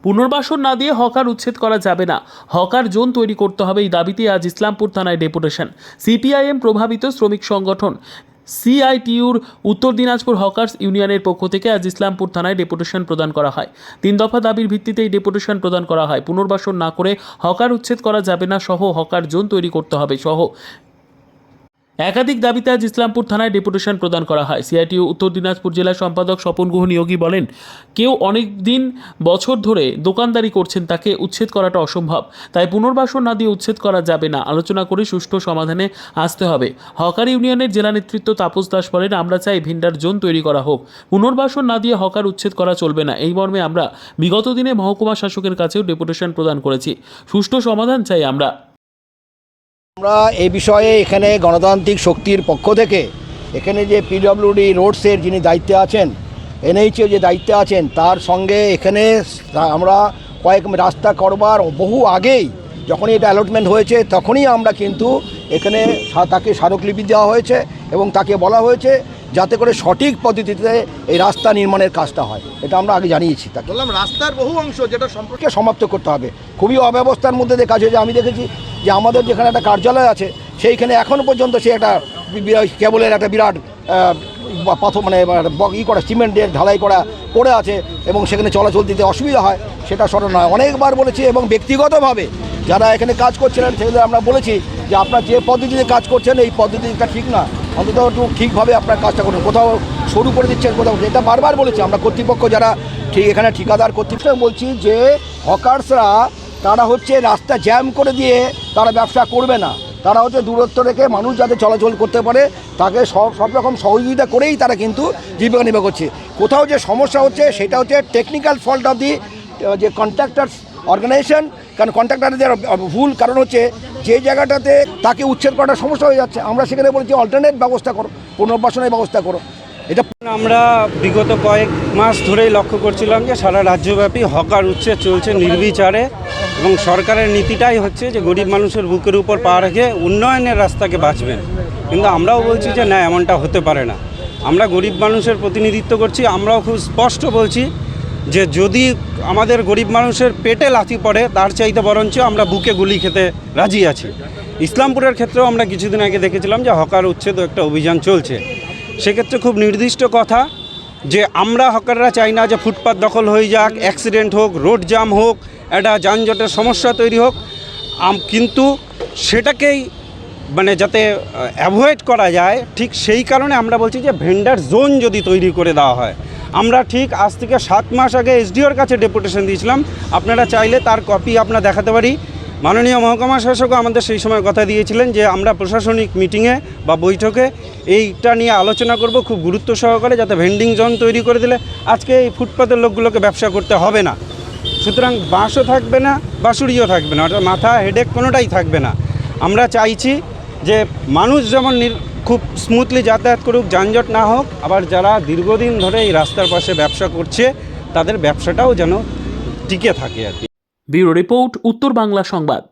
পুনর্বাসন না দিয়ে হকার উচ্ছেদ করা যাবে না, হকার জোন তৈরি করতে হবে, এই দাবিতে আজ ইসলামপুর থানায় ডেপুটেশন। সিপিআইএম প্রভাবিত শ্রমিক সংগঠন সিআইটিউর উত্তর দিনাজপুর হকার্স ইউনিয়নের পক্ষ থেকে আজ ইসলামপুর থানায় ডেপুটেশন প্রদান করা হয়। 3 দফা দাবির ভিত্তিতে এই ডেপুটেশন প্রদান করা হয়। পুনর্বাসন না করে হকার উচ্ছেদ করা যাবে না সহ হকার জোন তৈরি করতে হবে সহ একাধিক দাবিতে আজ ইসলামপুর থানায় ডেপুটেশন প্রদান করা হয়। সিআইটিইউ উত্তর দিনাজপুর জেলা সম্পাদক স্বপন গুহ নিয়োগী বলেন, কেউ অনেক দিন বছর ধরে দোকানদারি করছেন, তাকে উচ্ছেদ করাটা অসম্ভব, তাই পুনর্বাসন না দিয়ে উচ্ছেদ করা যাবে না, আলোচনা করে সুষ্ঠু সমাধানে আসতে হবে। হকার ইউনিয়নের জেলা নেতৃত্ব তাপস দাস বলেন, আমরা চাই ভেন্ডার জোন তৈরি করা হোক, পুনর্বাসন না দিয়ে হকার উচ্ছেদ করা চলবে না। এই মর্মে আমরা বিগত দিনে মহকুমা শাসকের কাছেও ডেপুটেশন প্রদান করেছি, সুষ্ঠু সমাধান চাই আমরা এই বিষয়ে এখানে গণতান্ত্রিক শক্তির পক্ষ থেকে এখানে যে পিডব্লিউডি রোডসের যিনি দায়িত্বে আছেন, এনএইচে যে দায়িত্বে আছেন, তার সঙ্গে এখানে আমরা কয়েক রাস্তা করবার বহু আগেই যখনই এটা অ্যালটমেন্ট হয়েছে তখনই আমরা কিন্তু এখানে তাকে স্মারকলিপি দেওয়া হয়েছে এবং তাকে বলা হয়েছে যাতে করে সঠিক পদ্ধতিতে এই রাস্তা নির্মাণের কাজটা হয়। এটা আমরা আগে জানিয়েছি। তাকে বললাম রাস্তার বহু অংশ যেটা সম্পর্কে সমাপ্ত করতে হবে। খুবই অব্যবস্থার মধ্যে কাজ হয়েছে। আমি দেখেছি যে আমাদের যেখানে একটা কার্যালয় আছে সেইখানে এখনও পর্যন্ত সে একটা কেবলের একটা বিরাট পাথর মানে করা সিমেন্টের ঢালাই করা পড়ে আছে এবং সেখানে চলাচল দিতে অসুবিধা হয়, সেটা সরানো হয়। অনেকবার বলেছি এবং ব্যক্তিগতভাবে যারা এখানে কাজ করছিলেন সেগুলো আমরা বলেছি যে আপনার যে পদ্ধতিতে কাজ করছেন এই পদ্ধতিটা ঠিক না, অন্তত একটু ঠিকভাবে আপনার কাজটা করুন। কোথাও শুরু করে দিচ্ছেন, কোথাও এটা বারবার বলেছি আমরা কর্তৃপক্ষ যারা ঠিক এখানে ঠিকাদার কর্তৃপক্ষ বলছি যে হকার্সরা তারা হচ্ছে রাস্তা জ্যাম করে দিয়ে তারা ব্যবসা করবে না, তারা হচ্ছে দূরত্ব রেখে মানুষ যাতে চলাচল করতে পারে তাকে সব রকম সহযোগিতা করেই তারা কিন্তু জীবিকা নির্বাহ করছে। কোথাও যে সমস্যা হচ্ছে সেটা হচ্ছে টেকনিক্যাল ফল্ট অফ দি যে কন্ট্রাক্টার্স অর্গানাইজেশন, কারণ কন্ট্রাক্টারদের ভুল, কারণ হচ্ছে যে জায়গাটাতে তাকে উচ্ছেদ করার সমস্যা হয়ে যাচ্ছে আমরা সেখানে বলছি অল্টারনেট ব্যবস্থা করো, পুনর্বাসনের ব্যবস্থা করো। এটা আমরা বিগত কয়েক মাস ধরেই লক্ষ্য করছিলাম যে সারা রাজ্যব্যাপী হকার উচ্ছেদ চলছে নির্বিচারে এবং সরকারের নীতিটাই হচ্ছে যে গরিব মানুষের বুকের উপর পা রেখে উন্নয়নের রাস্তাকে বাঁচবেন, কিন্তু আমরাও বলছি যে না, এমনটা হতে পারে না। আমরা গরিব মানুষের প্রতিনিধিত্ব করছি, আমরাও খুব স্পষ্ট বলছি যে যদি আমাদের গরিব মানুষের পেটে লাথি পড়ে তার চাইতে বরঞ্চ আমরা বুকে গুলি খেতে রাজি আছি। ইসলামপুরের ক্ষেত্রেও আমরা কিছুদিন আগে দেখেছিলাম যে হকার উচ্ছেদ একটা অভিযান চলছে। সেক্ষেত্রে খুব নির্দিষ্ট কথা যে আমরা হকাররা চাই না যে ফুটপাত দখল হয়ে যাক, অ্যাক্সিডেন্ট হোক, রোড জ্যাম হোক, একটা যানজটের সমস্যা তৈরি হোক, কিন্তু সেটাকেই মানে যাতে অ্যাভয়েড করা যায়, ঠিক সেই কারণে আমরা বলছি যে ভেন্ডার জোন যদি তৈরি করে দেওয়া হয়। আমরা ঠিক আজ থেকে 7 মাস আগে এসডিওর কাছে ডেপুটেশন দিয়েছিলাম, আপনারা চাইলে তার কপি আপনারা দেখাতে পারি। মাননীয় মহকুমা শাসকও আমাদের সেই সময় কথা দিয়েছিলেন যে আমরা প্রশাসনিক মিটিংয়ে বা বৈঠকে এইটা নিয়ে আলোচনা করব খুব গুরুত্ব সহকারে, যাতে ভেন্ডিং জোন তৈরি করে দিলে আজকে এই ফুটপাতের লোকগুলোকে ব্যবসা করতে হবে না। সুতরাং বাঁশও থাকবে না, বাঁশুড়িও থাকবে না, অর্থাৎ মাথা হেডেক কোনোটাই থাকবে না। আমরা চাইছি যে মানুষ যেমন খুব স্মুথলি যাতায়াত করুক, যানজট না হোক, আবার যারা দীর্ঘদিন ধরে এই রাস্তার পাশে ব্যবসা করছে তাদের ব্যবসাটাও যেন টিকে থাকে আর কি। ব্যুরো রিপোর্ট, উত্তর বাংলা সংবাদ।